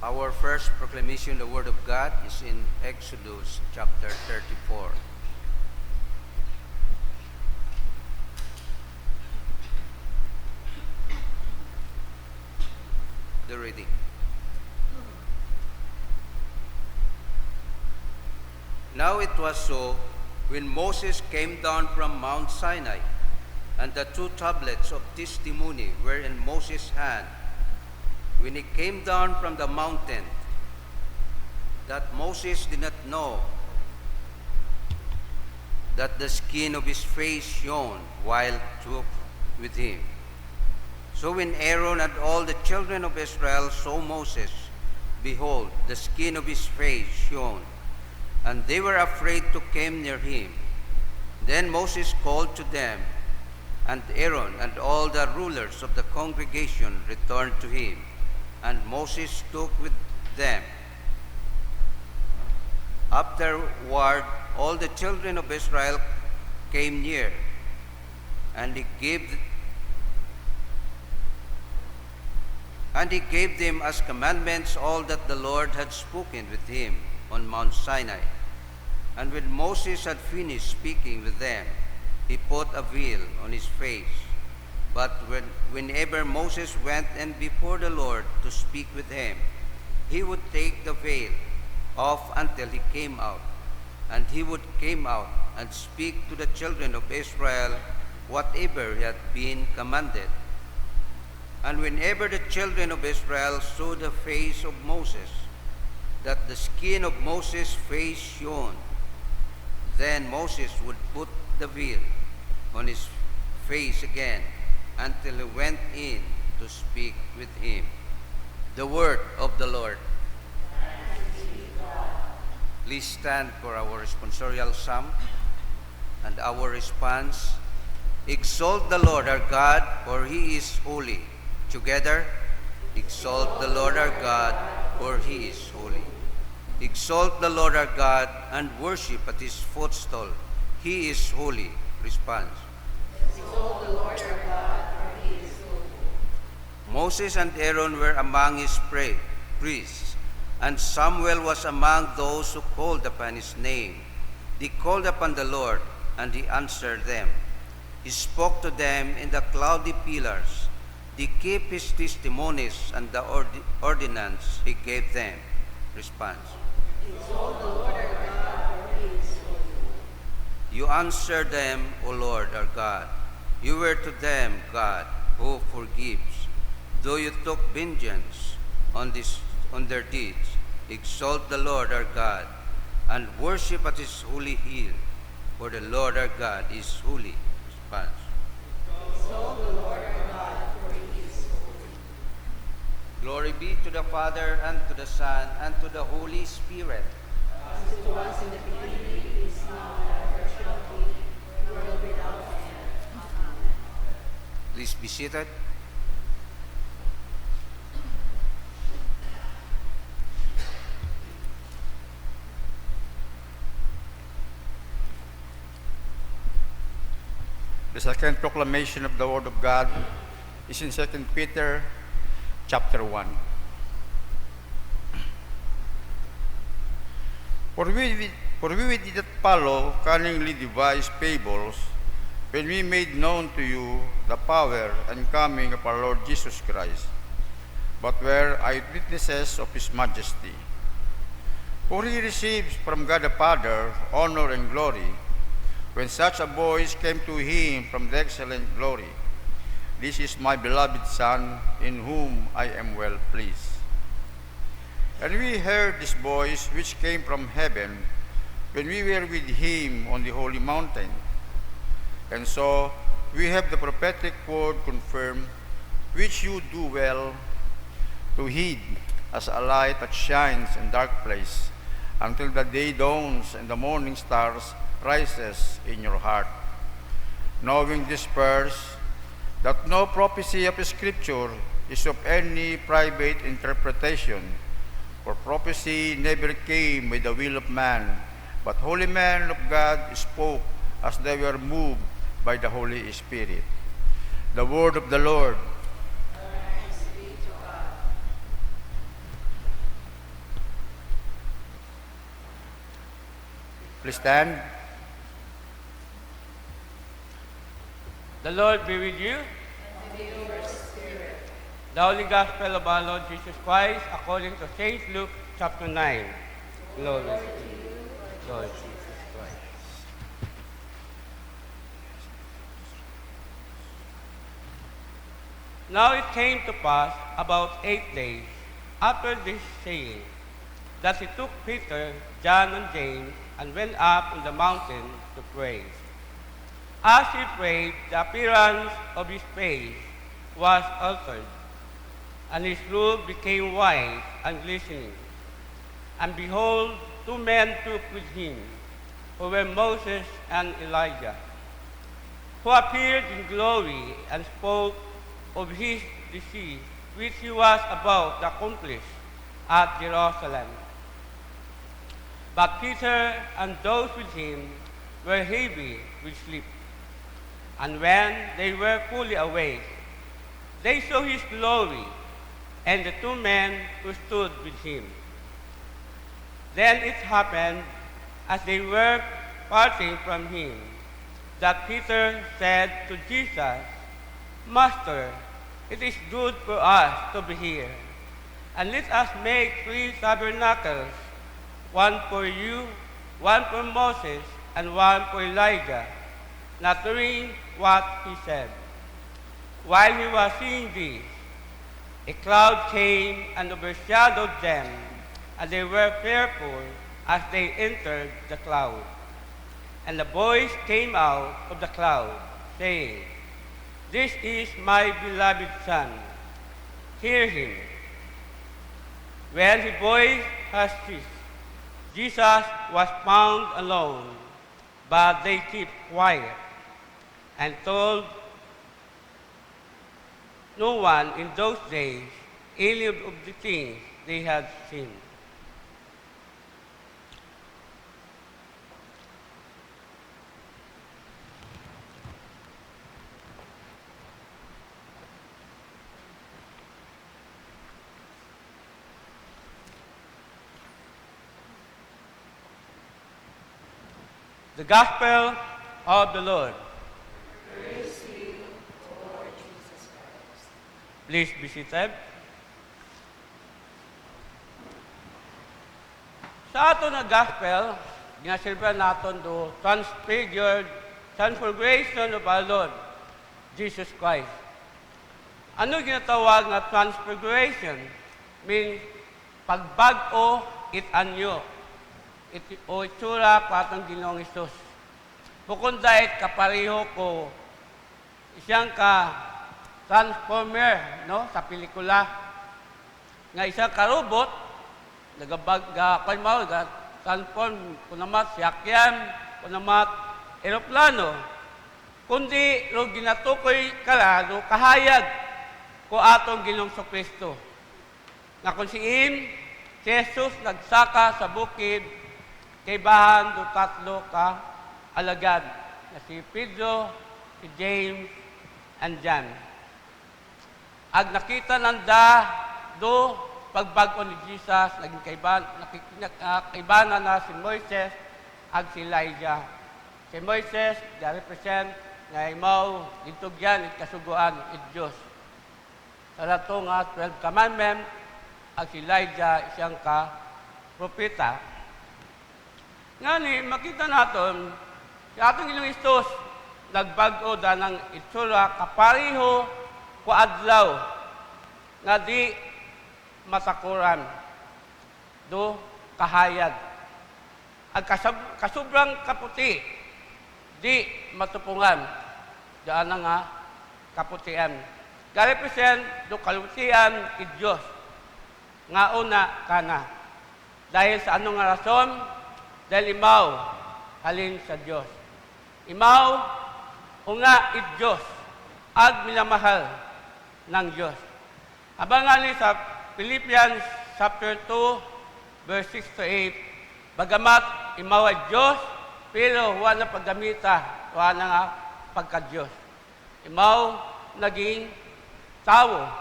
Our first proclamation, the Word of God, is in Exodus chapter 34. The reading. Now it was so, when Moses came down from Mount Sinai, and the two tablets of testimony were in Moses' hand, when he came down from the mountain, that Moses did not know that the skin of his face shone while talked with him. So when Aaron and all the children of Israel saw Moses, behold, the skin of his face shone, and they were afraid to come near him. Then Moses called to them, and Aaron and all the rulers of the congregation returned to him, and Moses talked with them. Afterward, all the children of Israel came near, and he gave them as commandments all that the Lord had spoken with him on Mount Sinai. And when Moses had finished speaking with them, he put a veil on his face. But whenever Moses went in before the Lord to speak with him, he would take the veil off until he came out. And he would come out and speak to the children of Israel whatever he had been commanded. And whenever the children of Israel saw the face of Moses, that the skin of Moses' face shone, then Moses would put the veil on his face again until he went in to speak with him. The word of the Lord. Please stand for our responsorial psalm and our response. Exalt the Lord our God, for he is holy. Together, exalt the Lord our God, for he is holy. Exalt the Lord our God and worship at his footstool. He is holy. Response. Exalt the Lord our God, for he is holy. Moses and Aaron were among his priests, and Samuel was among those who called upon his name. They called upon the Lord, and he answered them. He spoke to them in the cloudy pillars. They kept his testimonies and the ordinance he gave them. Response. Exalt the Lord our God, for he is holy. You answered them, O Lord our God. You were to them God who forgives. Though you took vengeance on their deeds, exalt the Lord our God and worship at his holy hill, for the Lord our God is holy. Response. Exalt the Lord our God, for he is holy. Glory be to the Father, and to the Son, and to the Holy Spirit. As it was in the beginning, is now, and ever shall be, world without end. Amen. Please be seated. The second proclamation of the Word of God is in 2 Peter chapter 1. For we did not follow cunningly devised fables when we made known to you the power and coming of our Lord Jesus Christ, but were eyewitnesses of his majesty. For he receives from God the Father honor and glory, when such a voice came to him from the excellent glory, This is my beloved Son, in whom I am well pleased. And we heard this voice which came from heaven, when we were with him on the holy mountain. And so we have the prophetic word confirmed, which you do well to heed, as a light that shines in dark place, until the day dawns and the morning stars rises in your heart. Knowing this first, that no prophecy of Scripture is of any private interpretation, for prophecy never came by the will of man, but holy men of God spoke as they were moved by the Holy Spirit. The word of the Lord. Thanks be to God. we stand? The Lord be with you. The Holy Gospel of our Lord Jesus Christ according to St. Luke chapter 9. Glory to you, Lord Jesus Christ. Now it came to pass about 8 days after this saying that he took Peter, John, and James and went up on the mountain to pray. As he prayed, the appearance of his face was altered, and his robe became white and glistening. And behold, 2 men took with him, who were Moses and Elijah, who appeared in glory and spoke of his decease, which he was about to accomplish at Jerusalem. But Peter and those with him were heavy with sleep. And when they were fully awake, they saw his glory and the 2 men who stood with him. Then it happened, as they were parting from him, that Peter said to Jesus, Master, it is good for us to be here, and let us make 3 tabernacles, one for you, one for Moses, and one for Elijah. Not knowing what he said. While he was saying this, a cloud came and overshadowed them, and they were fearful as they entered the cloud. And the voice came out of the cloud, saying, This is my beloved Son. Hear him. When the voice had ceased, Jesus was found alone, but they kept quiet and told no one in those days any of the things they had seen. The Gospel of the Lord. Praise to you, Lord Jesus Christ. Please be seated. Sa ato na Gospel, ginasilbihan natin do transfiguration of our Lord Jesus Christ. Ano ginatawag na transfiguration? Means pagbago it anyo. O itsura ko atong Ginoong Isus. Bukod dahil kapareho ko isang ka transformer no sa pelikula nga isang karobot transform kunamat siyakyan kunamat eroplano kundi ro ginatukoy kalado kahayag ko atong Ginoong Kristo nga kung si Jesus nagsaka sa bukid kay bahan do 3 ka alagad na si Pedro, si James, and John. Ag nakita nanda do pagbago ni Jesus, naging kaibana na si Moises ag si Elijah. Si Moises, represent nga imaw dito gyan kasuguan it Diyos. Sa rato nga 12 commandment, ag si Elijah isang ka propeta. Ngani, makita natin, si atong Ginoong Isus, nagbago da ng itsura kapareho ko adlaw nga di masakuran do kahayag. Ang kasubrang kaputi, di matupungan. Daan na nga kaputian. Ga-represent do kalutian ki Diyos nga una kana. Dahil sa anong rason? Dahil imaw halin sa Diyos. Imaw unga it Diyos ag minamahal ng Diyos. Abangan ni sa Philippians chapter 2 verse 6 to 8, bagamat imaw ay Diyos, pero wala na paggamita, wala na nga pagka-Diyos. Imaw naging tao,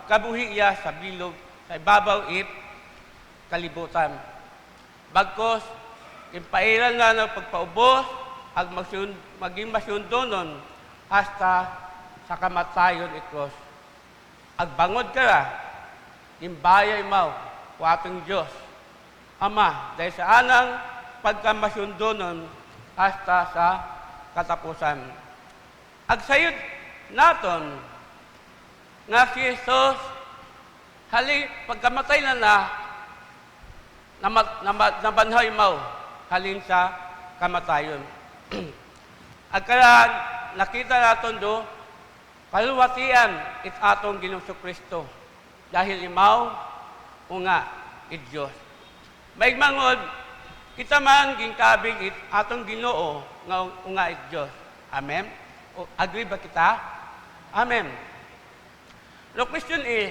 kabuhi iya sa bilog, sa ibabaw it kalibutan. Bagkos impairan na ng pagpaubos, maging masundonon, hasta sa kamatayon ikros. Agbangod ka ra, imbayay mau, o atong Diyos. Ama, dahil sa anang pagkamasundonon, hasta sa katapusan. Agsayod naton, nga si Jesus, hali pagkamatay na nabanhay mau, halin sa kamatayon. Agkala nakita naton do, kaluwatian it atong Ginoong Kristo dahil imaw unga it Diyos. Maigmangod, kita man ginkabig it atong Ginoo nga unga it Diyos. Amen? O, agree ba kita? Amen. The question is,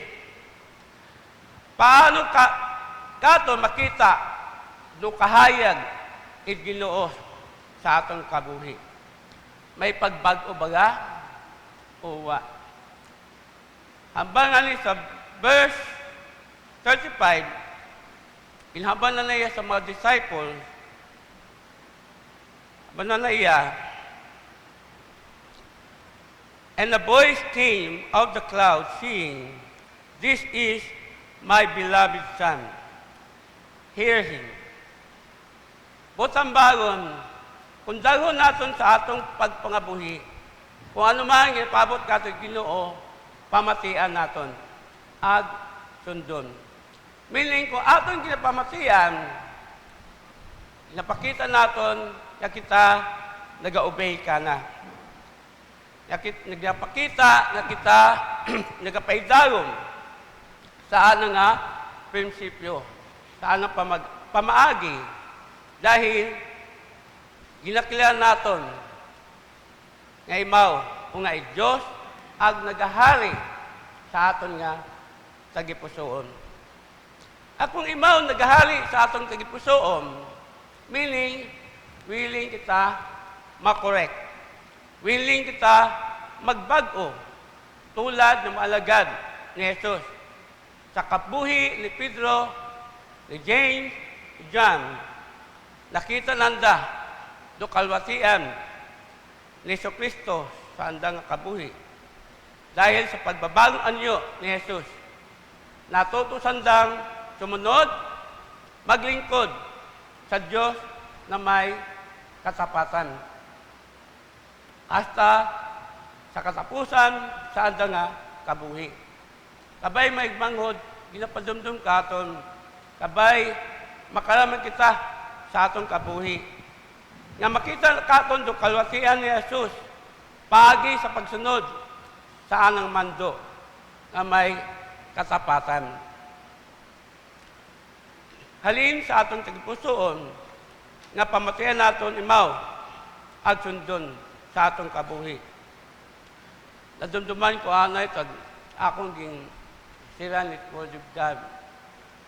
paano kato makita do kahayag it Ginoo sa atong kabuhi? May pagbago baga o wa? Hambang ani sa verse 35, inhaban na niya sa mga disciples, haban na niya, and a voice came out of the cloud, saying, "This is my beloved Son. Hear him." Botang bagon, kung dagon naton sa atong pagpangabuhi, kung ano man ipabot kato Ginoo, pamatian naton, ag sundon. Meaning, kung atong ginapamatian, napakita naton na kita nag-obey ka na. Nagpakita na kita nagapaidayon saan nga prinsipyo, saan ang pamaagi. Dahil ginakilan naton nga imaw kung nga Diyos ag nagahari sa aton nga tagipusoon. At kung imaw nagahari sa aton tagipusoon, meaning willing kita makorek. Willing kita magbago tulad ng alagad ni Jesus sa kabuhi ni Pedro, ni James, ni John. Nakita nanda do kalwatian ni Kristo sa andang kabuhi. Dahil sa pagbabagong anyo ni Jesus, natutusandang sumunod, maglingkod sa Diyos na may katapatan. Hasta sa katapusan sa andang kabuhi. Kabay maigmanghod, ginapadumdum katon, kabay makalaman kita sa atong kabuhi. Nga makita katon do kalwatian ni Jesus, pagi sa pagsunod sa anang mando na may katapatan. Halin sa atong tagipusoon, nga pamatayan naton imaw, at sundon sa atong kabuhi. Nadumduman ko anay tag akong ging sila ni Word of God.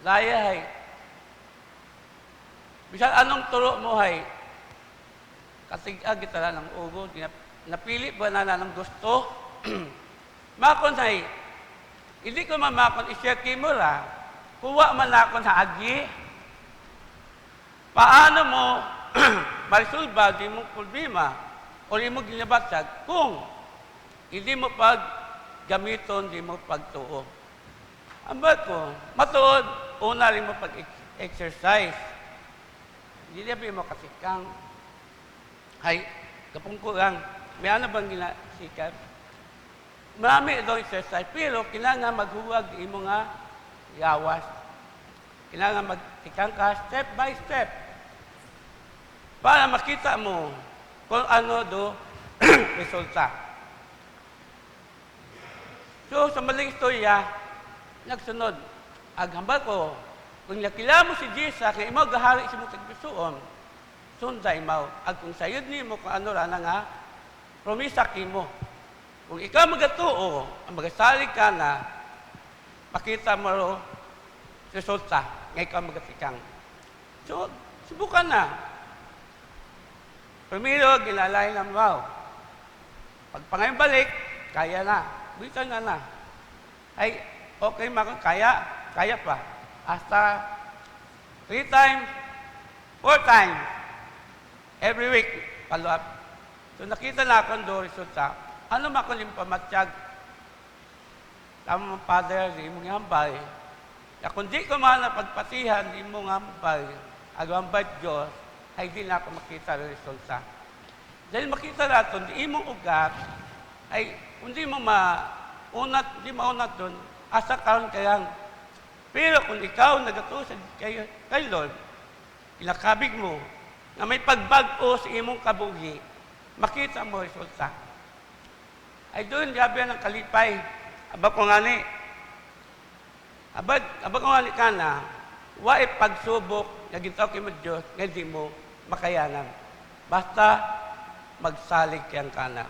Laya hay. Bisan anong turo mo hay, katig-ag kita ng ugo, napili ba na ng gusto? Makon hay, hindi ko mamakon i-share mo ra, kuha man akon sa agi. Paano mo marisulba, di mo problema, o di mo ginabatsag kung hindi mo gamiton, di mo pagtuo. Ang ba't ko, matuod, una rin mo pag-exercise. Hindi niya mo kasikang. Hay, kapungkurang, may ano bang ginasikat? Marami ito exercise, pero kailangan maghuwag di mo nga yawas. Kailangan magsikang ka step by step para makita mo kung ano do resulta. So, sa maling istorya, nagsunod. Aghambal ko, kung nakila mo si Jesus, kaya imaw gahari si mo tagpisuon, sunday mo. Ag kung sayod ni mo, kung ano rana nga, promisa mo. Kung ikaw magatuo, ang magasalig ka na, pakita mo ro, resulta, nga ikaw magatikang. So, subukan na. Primero, ginalay ng wow. Pag pangayon balik, kaya na. Bitan na. Ay, okay, kaya pa. Hasta 3 times, 4 times, every week, follow up. So nakita na ako do resulta. Ano makulim pamatsyag? Tama mo, Father, di mo ngambay. Ya kung di ko man napagpatihan, di mo ngambay. Agambay Diyos, ay di na ako makita ang resulta. Dahil makita natin, di mo ugat, ay kung di mo maunat, di maunat doon, asa karon kayang. Pero kung ikaw nagatusad kay Lord, ilakabig mo, na may pagbago sa imong kabuhi, makita mo resulta. Ay doon, gabi ng kalipay. Aba ko nga ni, aba ko nga ni ka na, wae pagsubok, na gintaw kay mo Diyos, nga di mo makayanan. Basta, magsalig kayang kana.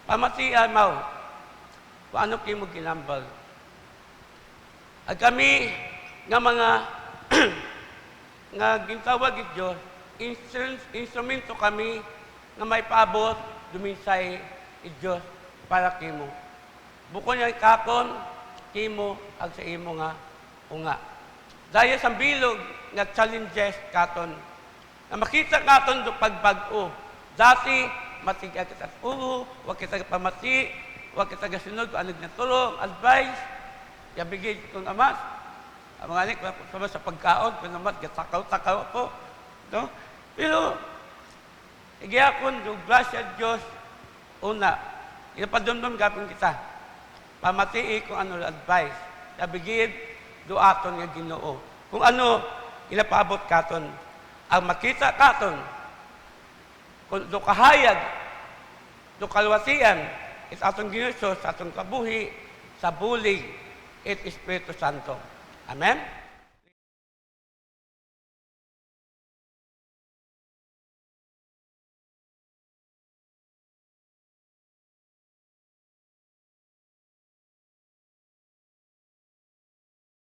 Pamatian mo, kung ano kayo mo ginambal. At kami, nga mga, nga gintawag it Diyos, instrumento kami, nga may paabot, duminsay it Diyos, para kimo. Bukod niya kakon, kimo, ag sa imo nga, unga. Dahil sa bilog, nga challenges katon, na makita katon do pagbago. Dati, matiga kita wag kita pamati, wag kita gasunod, anong natulong, advice, yabigay kong amas. Ang mga anik, sa pagkaon, kung naman, takaw po. No? Pero, igiyakon, do grasya Diyos, una, inapadumdum gapin kita. Pamatii kung ano advice. Yabigay, do aton nga Ginoo. Kung ano, inapaabot katon. Ang makita katon, kung do kahayag, do kalwatian, it atong Ginoo sa atong kabuhi, sa bulig, it Espiritu Santo. Amen?